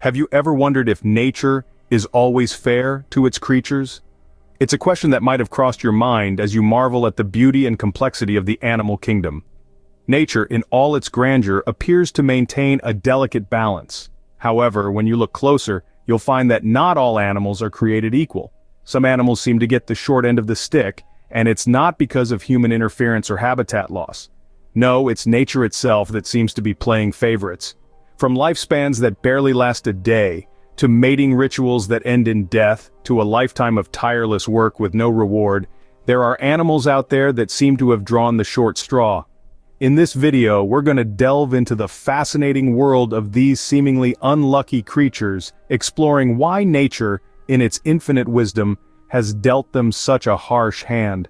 Have you ever wondered if nature is always fair to its creatures? It's a question that might have crossed your mind as you marvel at the beauty and complexity of the animal kingdom. Nature, in all its grandeur, appears to maintain a delicate balance. However, when you look closer, you'll find that not all animals are created equal. Some animals seem to get the short end of the stick, and it's not because of human interference or habitat loss. No, it's nature itself that seems to be playing favorites. From lifespans that barely last a day, to mating rituals that end in death, to a lifetime of tireless work with no reward, there are animals out there that seem to have drawn the short straw. In this video, we're going to delve into the fascinating world of these seemingly unlucky creatures, exploring why nature, in its infinite wisdom, has dealt them such a harsh hand.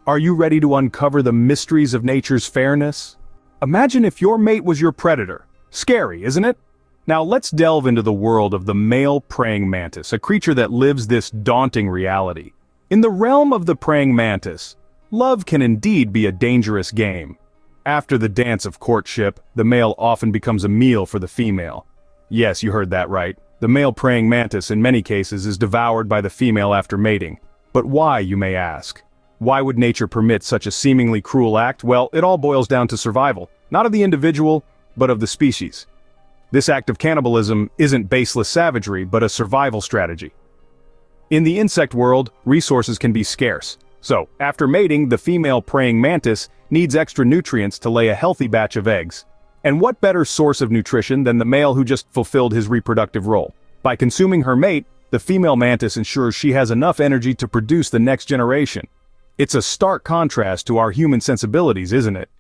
Are you ready to uncover the mysteries of nature's fairness? Imagine if your mate was your predator. Scary, isn't it? Now let's delve into the world of the male praying mantis, a creature that lives this daunting reality. In the realm of the praying mantis, love can indeed be a dangerous game. After the dance of courtship, the male often becomes a meal for the female. Yes, you heard that right. The male praying mantis in many cases is devoured by the female after mating. But why, you may ask? Why would nature permit such a seemingly cruel act? Well, it all boils down to survival, not of the individual, but of the species. This act of cannibalism isn't baseless savagery, but a survival strategy. In the insect world, resources can be scarce. So, after mating, the female praying mantis needs extra nutrients to lay a healthy batch of eggs. And what better source of nutrition than the male who just fulfilled his reproductive role? By consuming her mate, the female mantis ensures she has enough energy to produce the next generation. It's a stark contrast to our human sensibilities, isn't it?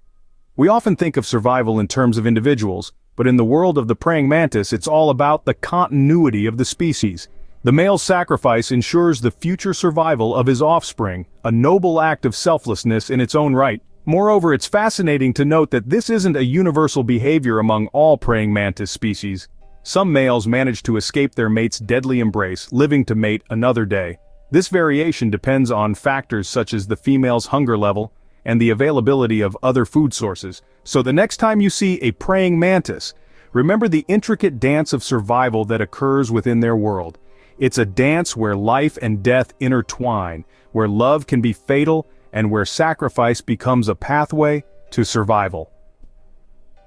We often think of survival in terms of individuals, but in the world of the praying mantis, it's all about the continuity of the species. The male's sacrifice ensures the future survival of his offspring, a noble act of selflessness in its own right. Moreover, it's fascinating to note that this isn't a universal behavior among all praying mantis species. Some males manage to escape their mate's deadly embrace, living to mate another day. This variation depends on factors such as the female's hunger level and the availability of other food sources. So the next time you see a praying mantis, remember the intricate dance of survival that occurs within their world. It's a dance where life and death intertwine, where love can be fatal, and where sacrifice becomes a pathway to survival.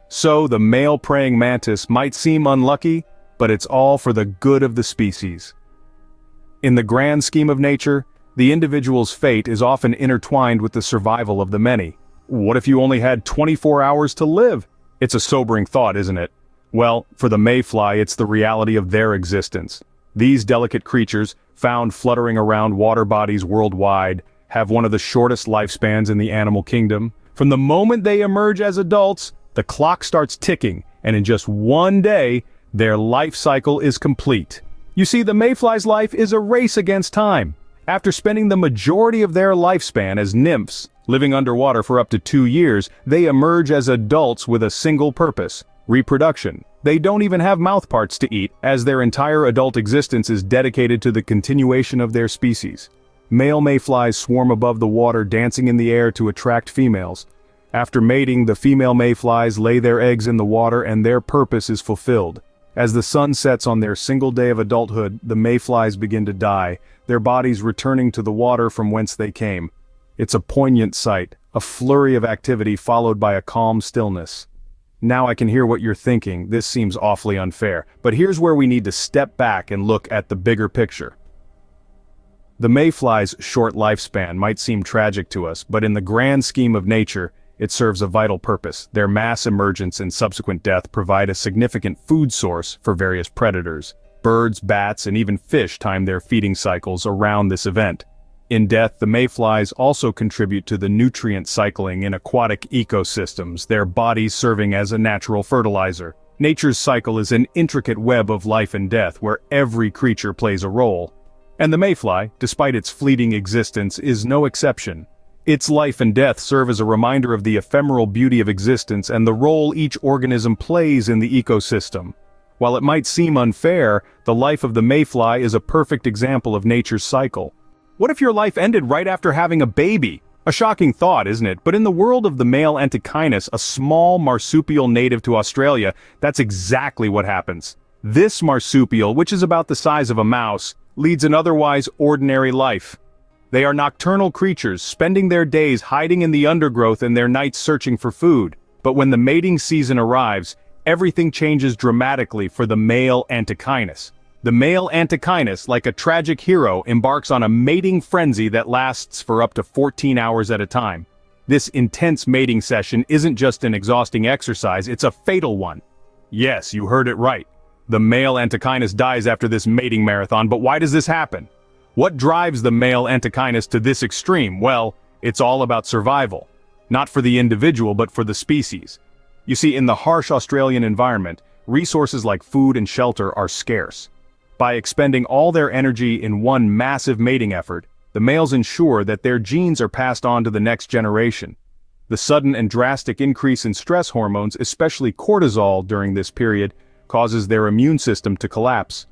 So the male praying mantis might seem unlucky, but it's all for the good of the species. In the grand scheme of nature, the individual's fate is often intertwined with the survival of the many. What if you only had 24 hours to live? It's a sobering thought, isn't it? Well, for the mayfly, it's the reality of their existence. These delicate creatures, found fluttering around water bodies worldwide, have one of the shortest lifespans in the animal kingdom. From the moment they emerge as adults, the clock starts ticking, and in just one day, their life cycle is complete. You see, the mayfly's life is a race against time. After spending the majority of their lifespan as nymphs, living underwater for up to 2 years, they emerge as adults with a single purpose: reproduction. They don't even have mouthparts to eat, as their entire adult existence is dedicated to the continuation of their species. Male mayflies swarm above the water, dancing in the air to attract females. After mating, the female mayflies lay their eggs in the water and their purpose is fulfilled. As the sun sets on their single day of adulthood, the mayflies begin to die, their bodies returning to the water from whence they came. It's a poignant sight, a flurry of activity followed by a calm stillness. Now I can hear what you're thinking, this seems awfully unfair, but here's where we need to step back and look at the bigger picture. The mayfly's short lifespan might seem tragic to us, but in the grand scheme of nature, it serves a vital purpose. Their mass emergence and subsequent death provide a significant food source for various predators. Birds, bats, and even fish time their feeding cycles around this event. In death, the mayflies also contribute to the nutrient cycling in aquatic ecosystems, their bodies serving as a natural fertilizer. Nature's cycle is an intricate web of life and death where every creature plays a role. And the mayfly, despite its fleeting existence, is no exception. Its life and death serve as a reminder of the ephemeral beauty of existence and the role each organism plays in the ecosystem. While it might seem unfair, the life of the mayfly is a perfect example of nature's cycle. What if your life ended right after having a baby? A shocking thought, isn't it? But in the world of the male Antechinus, a small marsupial native to Australia, that's exactly what happens. This marsupial, which is about the size of a mouse, leads an otherwise ordinary life. They are nocturnal creatures, spending their days hiding in the undergrowth and their nights searching for food. But when the mating season arrives, everything changes dramatically for the male Antechinus. The male Antechinus, like a tragic hero, embarks on a mating frenzy that lasts for up to 14 hours at a time. This intense mating session isn't just an exhausting exercise, it's a fatal one. Yes, you heard it right. The male Antechinus dies after this mating marathon, but why does this happen? What drives the male Antechinus to this extreme? Well, it's all about survival. Not for the individual, but for the species. You see, in the harsh Australian environment, resources like food and shelter are scarce. By expending all their energy in one massive mating effort, the males ensure that their genes are passed on to the next generation. The sudden and drastic increase in stress hormones, especially cortisol during this period, causes their immune system to collapse.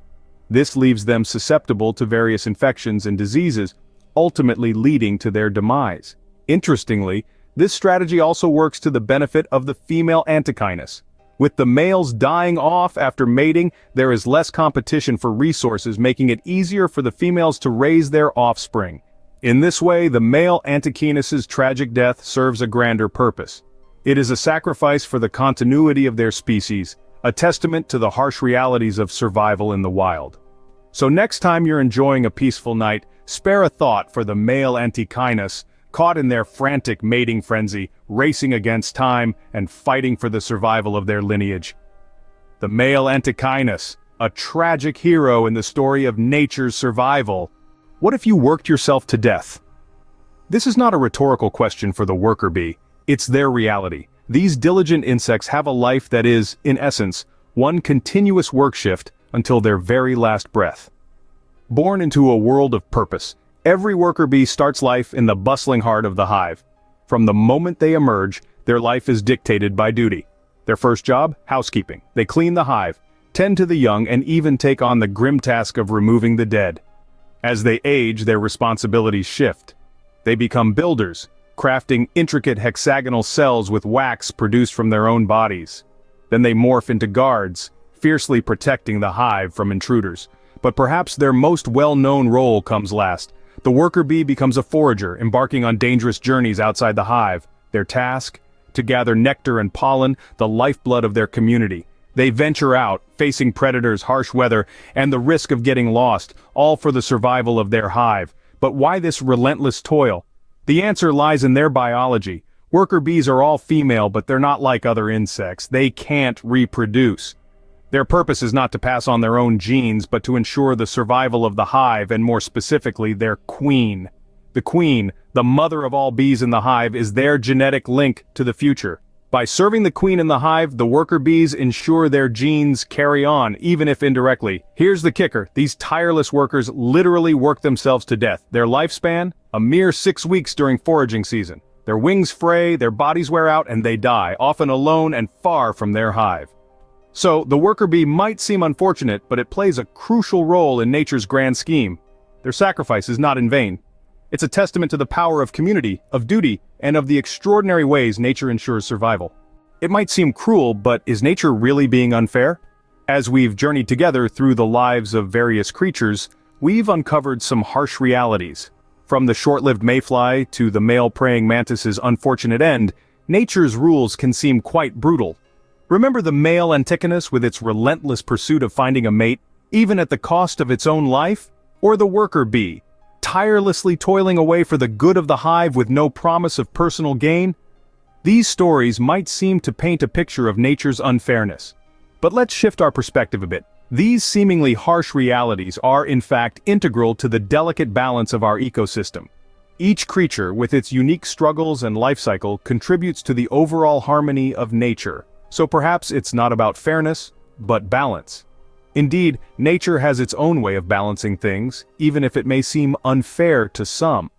This leaves them susceptible to various infections and diseases, ultimately leading to their demise. Interestingly, this strategy also works to the benefit of the female Antechinus. With the males dying off after mating, there is less competition for resources, making it easier for the females to raise their offspring. In this way, the male Antechinus's tragic death serves a grander purpose. It is a sacrifice for the continuity of their species, a testament to the harsh realities of survival in the wild. So next time you're enjoying a peaceful night, spare a thought for the male Antechinus, caught in their frantic mating frenzy, racing against time and fighting for the survival of their lineage. The male Antechinus, a tragic hero in the story of nature's survival. What if you worked yourself to death? This is not a rhetorical question for the worker bee, it's their reality. These diligent insects have a life that is, in essence, one continuous work shift until their very last breath. Born into a world of purpose, every worker bee starts life in the bustling heart of the hive. From the moment they emerge, their life is dictated by duty. Their first job? Housekeeping. They clean the hive, tend to the young, and even take on the grim task of removing the dead. As they age, their responsibilities shift. They become builders, crafting intricate hexagonal cells with wax produced from their own bodies. Then they morph into guards, fiercely protecting the hive from intruders. But perhaps their most well-known role comes last. The worker bee becomes a forager, embarking on dangerous journeys outside the hive. Their task? To gather nectar and pollen, the lifeblood of their community. They venture out, facing predators, harsh weather, and the risk of getting lost, all for the survival of their hive. But why this relentless toil? The answer lies in their biology. Worker bees are all female, but they're not like other insects. They can't reproduce. Their purpose is not to pass on their own genes, but to ensure the survival of the hive, and more specifically, their queen. The queen, the mother of all bees in the hive, is their genetic link to the future. By serving the queen in the hive, the worker bees ensure their genes carry on, even if indirectly. Here's the kicker: these tireless workers literally work themselves to death. Their lifespan? A mere 6 weeks during foraging season. Their wings fray, their bodies wear out, and they die, often alone and far from their hive. So, the worker bee might seem unfortunate, but it plays a crucial role in nature's grand scheme. Their sacrifice is not in vain. It's a testament to the power of community, of duty, and of the extraordinary ways nature ensures survival. It might seem cruel, but is nature really being unfair? As we've journeyed together through the lives of various creatures, we've uncovered some harsh realities. From the short-lived mayfly to the male praying mantis's unfortunate end, nature's rules can seem quite brutal. Remember the male Antechinus with its relentless pursuit of finding a mate, even at the cost of its own life? Or the worker bee, tirelessly toiling away for the good of the hive with no promise of personal gain? These stories might seem to paint a picture of nature's unfairness. But let's shift our perspective a bit. These seemingly harsh realities are, in fact, integral to the delicate balance of our ecosystem. Each creature, with its unique struggles and life cycle, contributes to the overall harmony of nature. So perhaps it's not about fairness, but balance. Indeed, nature has its own way of balancing things, even if it may seem unfair to some.